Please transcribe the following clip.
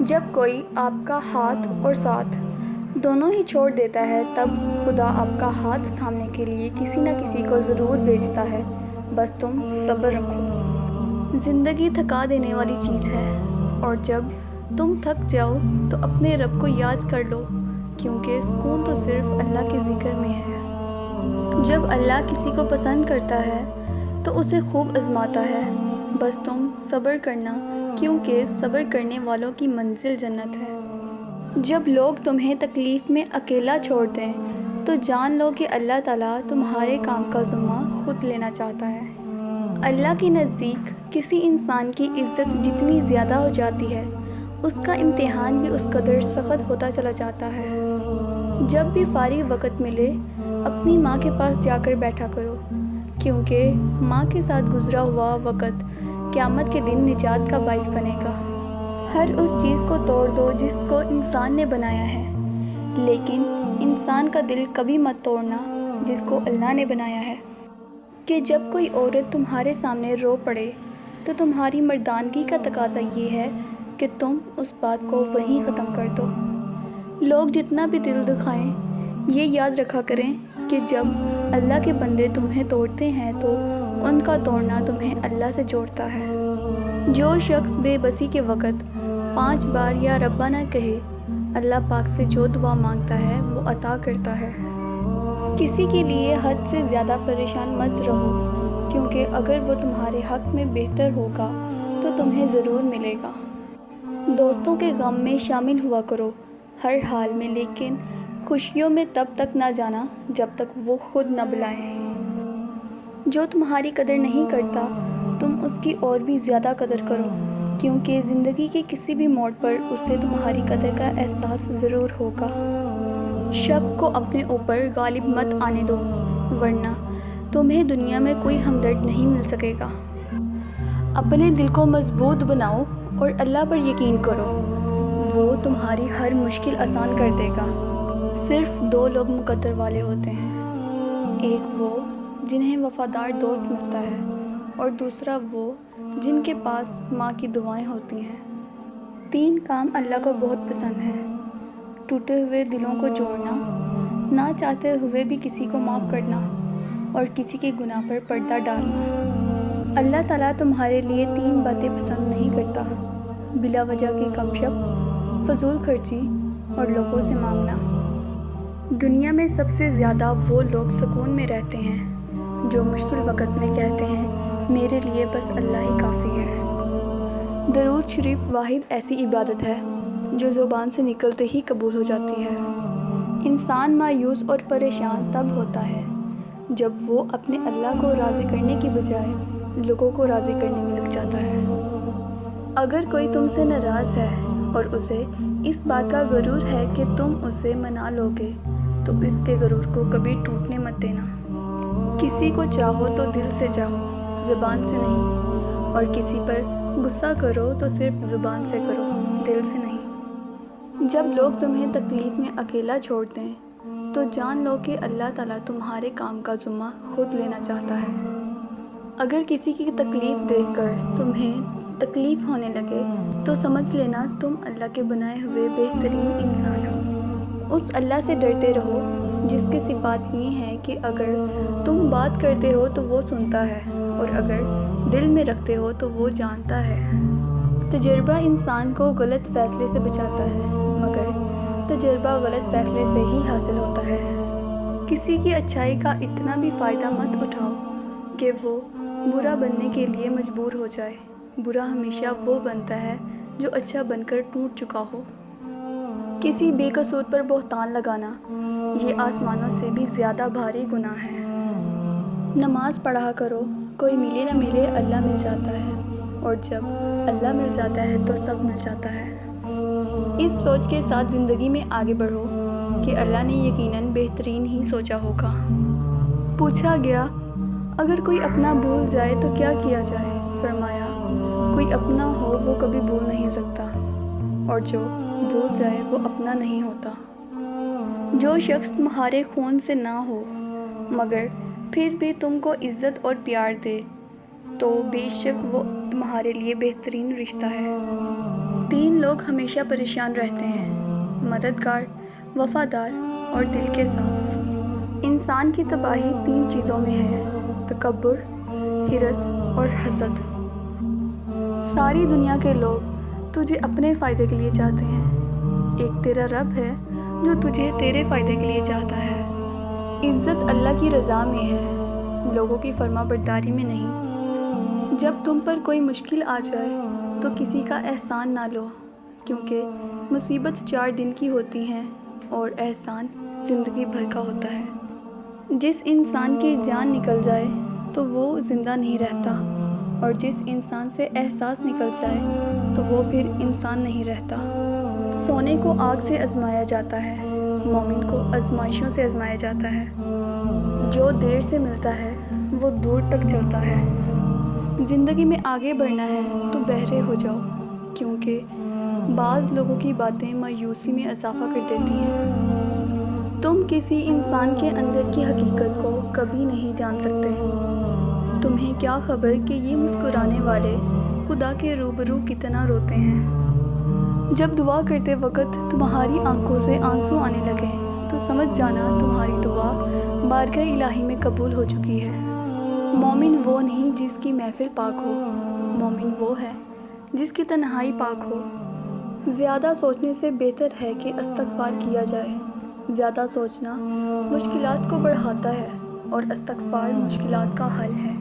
جب کوئی آپ کا ہاتھ اور ساتھ دونوں ہی چھوڑ دیتا ہے تب خدا آپ کا ہاتھ تھامنے کے لیے کسی نہ کسی کو ضرور بھیجتا ہے، بس تم صبر رکھو۔ زندگی تھکا دینے والی چیز ہے، اور جب تم تھک جاؤ تو اپنے رب کو یاد کر لو، کیونکہ سکون تو صرف اللہ کے ذکر میں ہے۔ جب اللہ کسی کو پسند کرتا ہے تو اسے خوب آزماتا ہے، بس تم صبر کرنا، کیونکہ صبر کرنے والوں کی منزل جنت ہے۔ جب لوگ تمہیں تکلیف میں اکیلا چھوڑ دیں تو جان لو کہ اللہ تعالیٰ تمہارے کام کا ذمہ خود لینا چاہتا ہے۔ اللہ کے نزدیک کسی انسان کی عزت جتنی زیادہ ہو جاتی ہے، اس کا امتحان بھی اس قدر سخت ہوتا چلا جاتا ہے۔ جب بھی فارغ وقت ملے اپنی ماں کے پاس جا کر بیٹھا کرو، کیونکہ ماں کے ساتھ گزرا ہوا وقت قیامت کے دن نجات کا باعث بنے گا۔ ہر اس چیز کو توڑ دو جس کو انسان نے بنایا ہے، لیکن انسان کا دل کبھی مت توڑنا جس کو اللہ نے بنایا ہے۔ کہ جب کوئی عورت تمہارے سامنے رو پڑے تو تمہاری مردانگی کا تقاضا یہ ہے کہ تم اس بات کو وہیں ختم کر دو۔ لوگ جتنا بھی دل دکھائیں، یہ یاد رکھا کریں کہ جب اللہ کے بندے تمہیں توڑتے ہیں تو ان کا توڑنا تمہیں اللہ سے جوڑتا ہے۔ جو شخص بے بسی کے وقت 5 بار یا ربا نہ کہے، اللہ پاک سے جو دعا مانگتا ہے وہ عطا کرتا ہے۔ کسی کے لیے حد سے زیادہ پریشان مت رہو، کیونکہ اگر وہ تمہارے حق میں بہتر ہوگا تو تمہیں ضرور ملے گا۔ دوستوں کے غم میں شامل ہوا کرو ہر حال میں، لیکن خوشیوں میں تب تک نہ جانا جب تک وہ خود نہ بلائیں۔ جو تمہاری قدر نہیں کرتا تم اس کی اور بھی زیادہ قدر کرو، کیونکہ زندگی کے کسی بھی موڑ پر اسے تمہاری قدر کا احساس ضرور ہوگا۔ شک کو اپنے اوپر غالب مت آنے دو، ورنہ تمہیں دنیا میں کوئی ہمدرد نہیں مل سکے گا۔ اپنے دل کو مضبوط بناؤ اور اللہ پر یقین کرو، وہ تمہاری ہر مشکل آسان کر دے گا۔ صرف 2 لوگ مقدر والے ہوتے ہیں، ایک وہ جنہیں وفادار دوست ملتا ہے، اور دوسرا وہ جن کے پاس ماں کی دعائیں ہوتی ہیں۔ 3 کام اللہ کو بہت پسند ہیں: ٹوٹے ہوئے دلوں کو جوڑنا، نہ چاہتے ہوئے بھی کسی کو معاف کرنا، اور کسی کے گناہ پر پردہ ڈالنا۔ اللہ تعالیٰ تمہارے لیے 3 باتیں پسند نہیں کرتا: بلا وجہ کی گپ شپ، فضول خرچی اور لوگوں سے مانگنا۔ دنیا میں سب سے زیادہ وہ لوگ سکون میں رہتے ہیں جو مشکل وقت میں کہتے ہیں میرے لیے بس اللہ ہی کافی ہے۔ درود شریف واحد ایسی عبادت ہے جو زبان سے نکلتے ہی قبول ہو جاتی ہے۔ انسان مایوس اور پریشان تب ہوتا ہے جب وہ اپنے اللہ کو راضی کرنے کی بجائے لوگوں کو راضی کرنے میں لگ جاتا ہے۔ اگر کوئی تم سے ناراض ہے اور اسے اس بات کا غرور ہے کہ تم اسے منا لو گے تو اس کے غرور کو کبھی ٹوٹنے مت دینا۔ کسی کو چاہو تو دل سے چاہو، زبان سے نہیں، اور کسی پر غصہ کرو تو صرف زبان سے کرو، دل سے نہیں۔ جب لوگ تمہیں تکلیف میں اکیلا چھوڑ دیں تو جان لو کہ اللہ تعالیٰ تمہارے کام کا ذمہ خود لینا چاہتا ہے۔ اگر کسی کی تکلیف دیکھ کر تمہیں تکلیف ہونے لگے تو سمجھ لینا تم اللہ کے بنائے ہوئے بہترین انسان ہو۔ اس اللہ سے ڈرتے رہو جس کی صفات یہ ہیں کہ اگر تم بات کرتے ہو تو وہ سنتا ہے، اور اگر دل میں رکھتے ہو تو وہ جانتا ہے۔ تجربہ انسان کو غلط فیصلے سے بچاتا ہے، مگر تجربہ غلط فیصلے سے ہی حاصل ہوتا ہے۔ کسی کی اچھائی کا اتنا بھی فائدہ مت اٹھاؤ کہ وہ برا بننے کے لیے مجبور ہو جائے۔ برا ہمیشہ وہ بنتا ہے جو اچھا بن کر ٹوٹ چکا ہو۔ کسی بے قصور پر بہتان لگانا یہ آسمانوں سے بھی زیادہ بھاری گناہ ہے۔ نماز پڑھا کرو، کوئی ملے نہ ملے اللہ مل جاتا ہے، اور جب اللہ مل جاتا ہے تو سب مل جاتا ہے۔ اس سوچ کے ساتھ زندگی میں آگے بڑھو کہ اللہ نے یقیناً بہترین ہی سوچا ہوگا۔ پوچھا گیا، اگر کوئی اپنا بھول جائے تو کیا کیا جائے؟ فرمایا، کوئی اپنا ہو وہ کبھی بھول نہیں سکتا، اور جو بھول جائے وہ اپنا نہیں ہوتا۔ جو شخص تمہارے خون سے نہ ہو مگر پھر بھی تم کو عزت اور پیار دے تو بے شک وہ تمہارے لیے بہترین رشتہ ہے۔ 3 لوگ ہمیشہ پریشان رہتے ہیں: مددگار، وفادار اور دل کے صاف۔ انسان کی تباہی 3 چیزوں میں ہے: تکبر، ہرس اور حسد۔ ساری دنیا کے لوگ تجھے اپنے فائدے کے لیے چاہتے ہیں، ایک تیرا رب ہے جو تجھے تیرے فائدے کے لیے چاہتا ہے۔ عزت اللہ کی رضا میں ہے، لوگوں کی فرما برداری میں نہیں۔ جب تم پر کوئی مشکل آ جائے تو کسی کا احسان نہ لو، کیونکہ مصیبت 4 دن کی ہوتی ہے اور احسان زندگی بھر کا ہوتا ہے۔ جس انسان کی جان نکل جائے تو وہ زندہ نہیں رہتا، اور جس انسان سے احساس نکل جائے تو وہ پھر انسان نہیں رہتا۔ سونے کو آگ سے آزمایا جاتا ہے، مومن کو آزمائشوں سے آزمایا جاتا ہے۔ جو دیر سے ملتا ہے وہ دور تک چلتا ہے۔ زندگی میں آگے بڑھنا ہے تو بہرے ہو جاؤ، کیونکہ بعض لوگوں کی باتیں مایوسی میں اضافہ کر دیتی ہیں۔ تم کسی انسان کے اندر کی حقیقت کو کبھی نہیں جان سکتے۔ تمہیں کیا خبر کہ یہ مسکرانے والے خدا کے روبرو کتنا روتے ہیں۔ جب دعا کرتے وقت تمہاری آنکھوں سے آنسو آنے لگے تو سمجھ جانا تمہاری دعا بارگاہ الہی میں قبول ہو چکی ہے۔ مومن وہ نہیں جس کی محفل پاک ہو، مومن وہ ہے جس کی تنہائی پاک ہو۔ زیادہ سوچنے سے بہتر ہے کہ استغفار کیا جائے۔ زیادہ سوچنا مشکلات کو بڑھاتا ہے اور استغفار مشکلات کا حل ہے۔